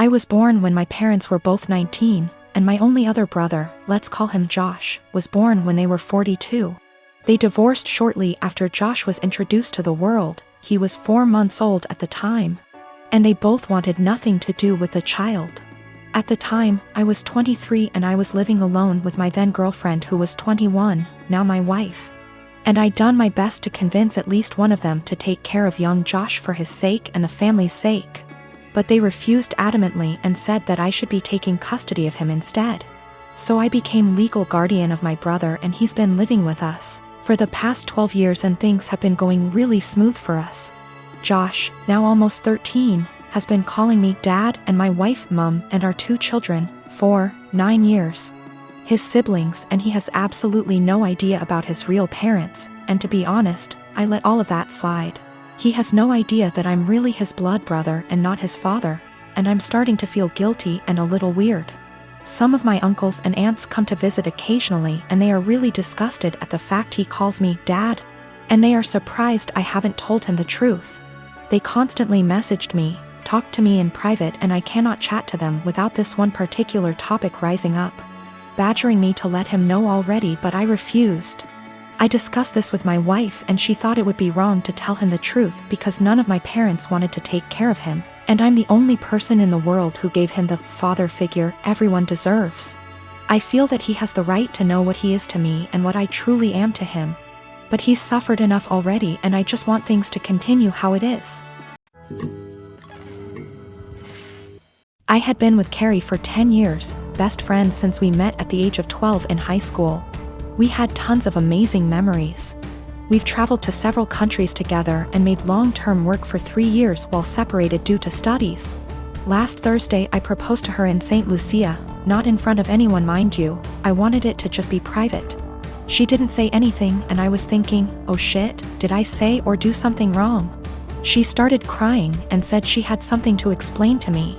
I was born when my parents were both 19, and my only other brother, let's call him Josh, was born when they were 42. They divorced shortly after Josh was introduced to the world. He was 4 months old at the time. And they both wanted nothing to do with the child. At the time, I was 23 and I was living alone with my then girlfriend who was 21, now my wife. And I'd done my best to convince at least one of them to take care of young Josh for his sake and the family's sake. But they refused adamantly and said that I should be taking custody of him instead. So I became legal guardian of my brother and he's been living with us for the past 12 years and things have been going really smooth for us. Josh, now almost 13, has been calling me Dad and my wife Mum and our 2 children, 4, 9 years. His siblings and he has absolutely no idea about his real parents, and to be honest, I let all of that slide. He has no idea that I'm really his blood brother and not his father, and I'm starting to feel guilty and a little weird. Some of my uncles and aunts come to visit occasionally and they are really disgusted at the fact he calls me Dad, and they are surprised I haven't told him the truth. They constantly messaged me, talked to me in private, and I cannot chat to them without this one particular topic rising up, badgering me to let him know already, but I refused. I discussed this with my wife and she thought it would be wrong to tell him the truth because none of my parents wanted to take care of him, and I'm the only person in the world who gave him the father figure everyone deserves. I feel that he has the right to know what he is to me and what I truly am to him. But he's suffered enough already and I just want things to continue how it is. I had been with Carrie for 10 years, best friends since we met at the age of 12 in high school. We had tons of amazing memories. We've traveled to several countries together and made long-term work for 3 years while separated due to studies. Last Thursday I proposed to her in St. Lucia, not in front of anyone mind you, I wanted it to just be private. She didn't say anything and I was thinking, oh shit, did I say or do something wrong? She started crying and said she had something to explain to me.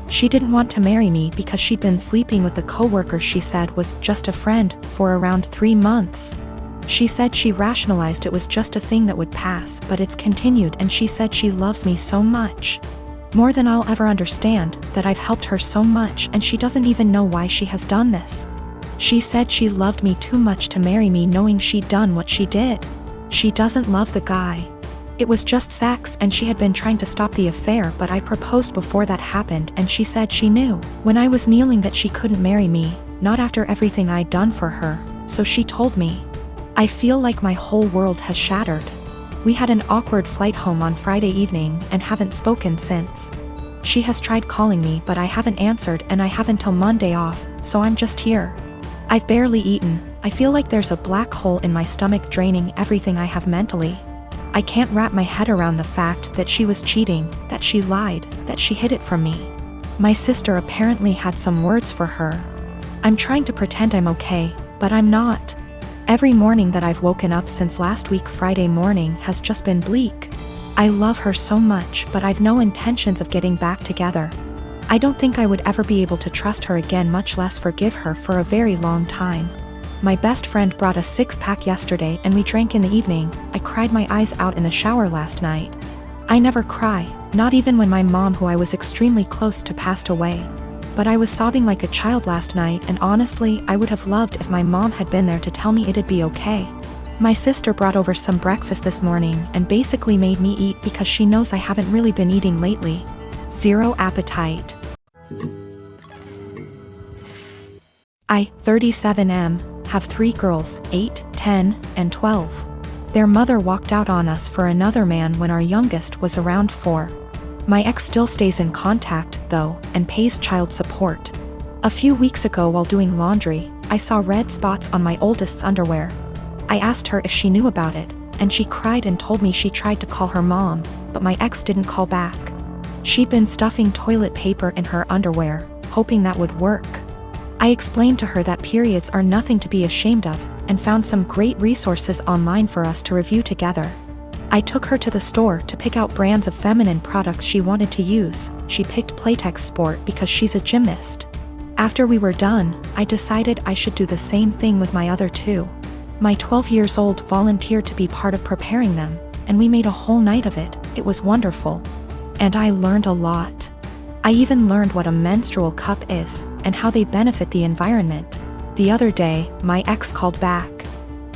She didn't want to marry me because she'd been sleeping with the coworker she said was just a friend for around 3 months. She said she rationalized it was just a thing that would pass, but it's continued, and she said she loves me so much. More than I'll ever understand, that I've helped her so much and she doesn't even know why she has done this. She said she loved me too much to marry me knowing she'd done what she did. She doesn't love the guy. It was just sex and she had been trying to stop the affair, but I proposed before that happened and she said she knew when I was kneeling that she couldn't marry me, not after everything I'd done for her, so she told me. I feel like my whole world has shattered. We had an awkward flight home on Friday evening and haven't spoken since. She has tried calling me but I haven't answered and I have until Monday off, so I'm just here. I've barely eaten. I feel like there's a black hole in my stomach draining everything I have mentally. I can't wrap my head around the fact that she was cheating, that she lied, that she hid it from me. My sister apparently had some words for her. I'm trying to pretend I'm okay, but I'm not. Every morning that I've woken up since last week Friday morning has just been bleak. I love her so much, but I've no intentions of getting back together. I don't think I would ever be able to trust her again, much less forgive her, for a very long time. My best friend brought a 6-pack yesterday and we drank in the evening. I cried my eyes out in the shower last night. I never cry, not even when my mom, who I was extremely close to, passed away. But I was sobbing like a child last night, and honestly I would have loved if my mom had been there to tell me it'd be okay. My sister brought over some breakfast this morning and basically made me eat because she knows I haven't really been eating lately. Zero appetite. I, 37M, have 3 girls, 8, 10, and 12. Their mother walked out on us for another man when our youngest was around 4. My ex still stays in contact, though, and pays child support. A few weeks ago while doing laundry, I saw red spots on my oldest's underwear. I asked her if she knew about it, and she cried and told me she tried to call her mom, but my ex didn't call back. She'd been stuffing toilet paper in her underwear, hoping that would work. I explained to her that periods are nothing to be ashamed of, and found some great resources online for us to review together. I took her to the store to pick out brands of feminine products she wanted to use. She picked Playtex Sport because she's a gymnast. After we were done, I decided I should do the same thing with my other 2. My 12 years old volunteered to be part of preparing them, and we made a whole night of it. It was wonderful. And I learned a lot. I even learned what a menstrual cup is, and how they benefit the environment. The other day, my ex called back.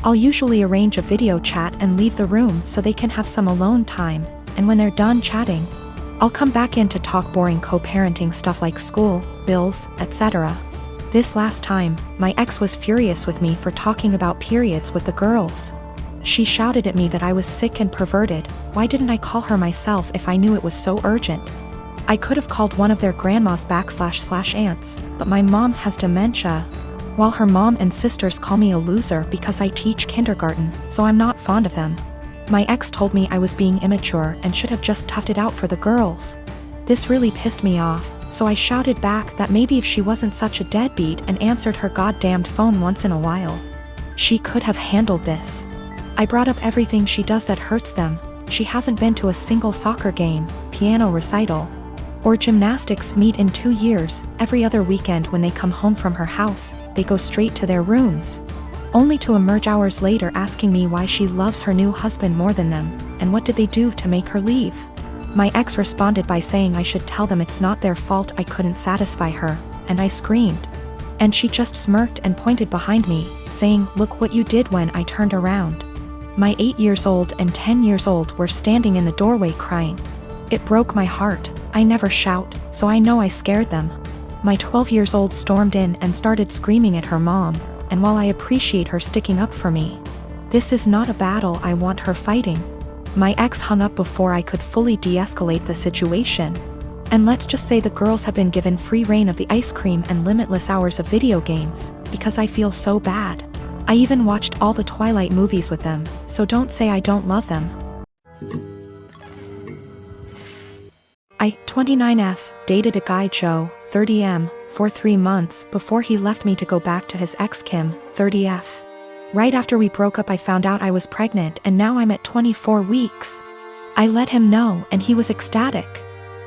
I'll usually arrange a video chat and leave the room so they can have some alone time, and when they're done chatting, I'll come back in to talk boring co-parenting stuff like school, bills, etc. This last time, my ex was furious with me for talking about periods with the girls. She shouted at me that I was sick and perverted. Why didn't I call her myself if I knew it was so urgent? I could have called one of their grandmas / aunts, but my mom has dementia, while her mom and sisters call me a loser because I teach kindergarten, so I'm not fond of them. My ex told me I was being immature and should have just toughed it out for the girls. This really pissed me off, so I shouted back that maybe if she wasn't such a deadbeat and answered her goddamned phone once in a while, she could have handled this. I brought up everything she does that hurts them. She hasn't been to a single soccer game, piano recital, or gymnastics meet in 2 years. Every other weekend when they come home from her house, they go straight to their rooms, only to emerge hours later asking me why she loves her new husband more than them, and what did they do to make her leave. My ex responded by saying I should tell them it's not their fault I couldn't satisfy her, and I screamed. And she just smirked and pointed behind me, saying, "Look what you did," when I turned around. My 8 years old and 10 years old were standing in the doorway crying. It broke my heart. I never shout, so I know I scared them. My 12 years old stormed in and started screaming at her mom, and while I appreciate her sticking up for me, this is not a battle I want her fighting. My ex hung up before I could fully de-escalate the situation. And let's just say the girls have been given free reign of the ice cream and limitless hours of video games, because I feel so bad. I even watched all the Twilight movies with them, so don't say I don't love them. I, 29F, dated a guy Joe, 30M, for 3 months before he left me to go back to his ex Kim, 30F. Right after we broke up I found out I was pregnant and now I'm at 24 weeks. I let him know and he was ecstatic.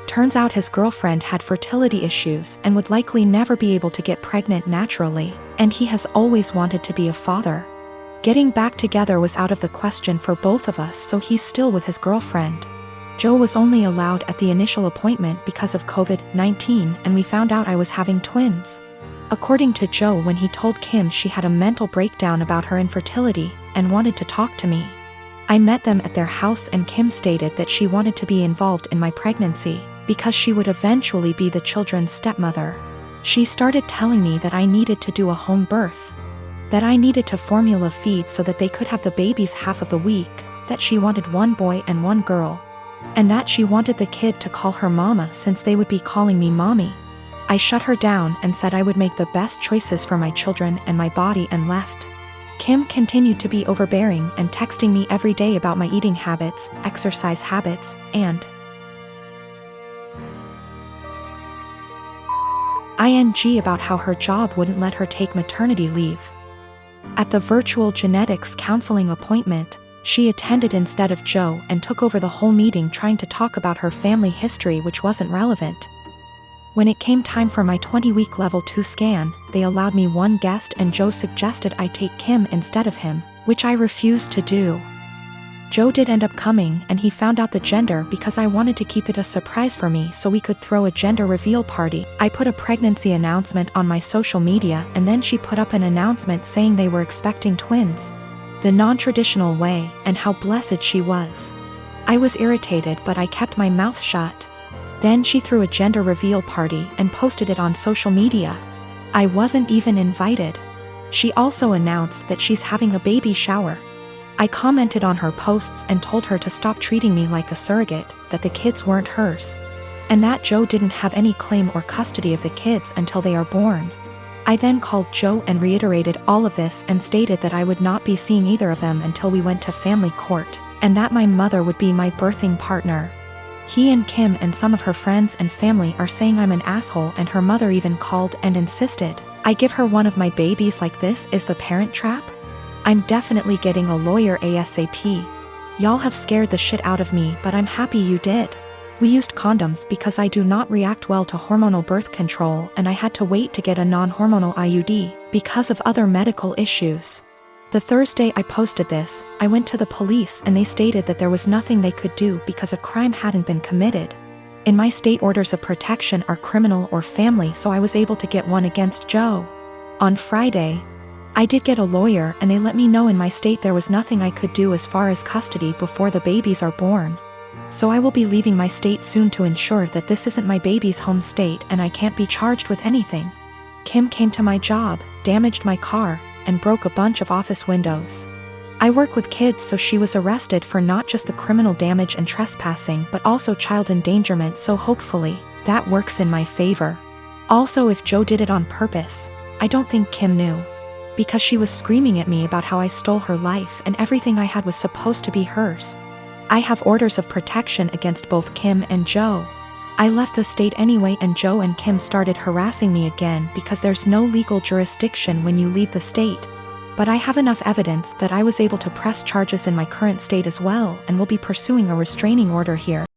Turns out his girlfriend had fertility issues and would likely never be able to get pregnant naturally, and he has always wanted to be a father. Getting back together was out of the question for both of us, so he's still with his girlfriend. Joe was only allowed at the initial appointment because of COVID-19, and we found out I was having twins. According to Joe, when he told Kim, she had a mental breakdown about her infertility and wanted to talk to me. I met them at their house and Kim stated that she wanted to be involved in my pregnancy because she would eventually be the children's stepmother. She started telling me that I needed to do a home birth, that I needed to formula feed so that they could have the babies half of the week, that she wanted 1 boy and 1 girl, and that she wanted the kid to call her mama since they would be calling me mommy. I shut her down and said I would make the best choices for my children and my body and left. Kim continued to be overbearing and texting me every day about my eating habits, exercise habits, and ing about how her job wouldn't let her take maternity leave. At the virtual genetics counseling appointment, she attended instead of Joe and took over the whole meeting trying to talk about her family history, which wasn't relevant. When it came time for my 20-week level 2 scan, they allowed me 1 guest and Joe suggested I take Kim instead of him, which I refused to do. Joe did end up coming and he found out the gender because I wanted to keep it a surprise for me so we could throw a gender reveal party. I put a pregnancy announcement on my social media and then she put up an announcement saying they were expecting twins, the non-traditional way, and how blessed she was. I was irritated but I kept my mouth shut. Then she threw a gender reveal party and posted it on social media. I wasn't even invited. She also announced that she's having a baby shower. I commented on her posts and told her to stop treating me like a surrogate, that the kids weren't hers, and that Joe didn't have any claim or custody of the kids until they are born. I then called Joe and reiterated all of this and stated that I would not be seeing either of them until we went to family court, and that my mother would be my birthing partner. He and Kim and some of her friends and family are saying I'm an asshole, and her mother even called and insisted I give her one of my babies. Like, this is the Parent Trap? I'm definitely getting a lawyer ASAP. Y'all have scared the shit out of me, but I'm happy you did. We used condoms because I do not react well to hormonal birth control, and I had to wait to get a non-hormonal IUD because of other medical issues. The Thursday I posted this, I went to the police and they stated that there was nothing they could do because a crime hadn't been committed. In my state, orders of protection are criminal or family, so I was able to get one against Joe. On Friday, I did get a lawyer and they let me know in my state there was nothing I could do as far as custody before the babies are born. So I will be leaving my state soon to ensure that this isn't my baby's home state and I can't be charged with anything. Kim came to my job, damaged my car, and broke a bunch of office windows. I work with kids, so she was arrested for not just the criminal damage and trespassing but also child endangerment, so hopefully, that works in my favor. Also, if Joe did it on purpose, I don't think Kim knew. Because she was screaming at me about how I stole her life and everything I had was supposed to be hers. I have orders of protection against both Kim and Joe. I left the state anyway and Joe and Kim started harassing me again because there's no legal jurisdiction when you leave the state. But I have enough evidence that I was able to press charges in my current state as well and will be pursuing a restraining order here.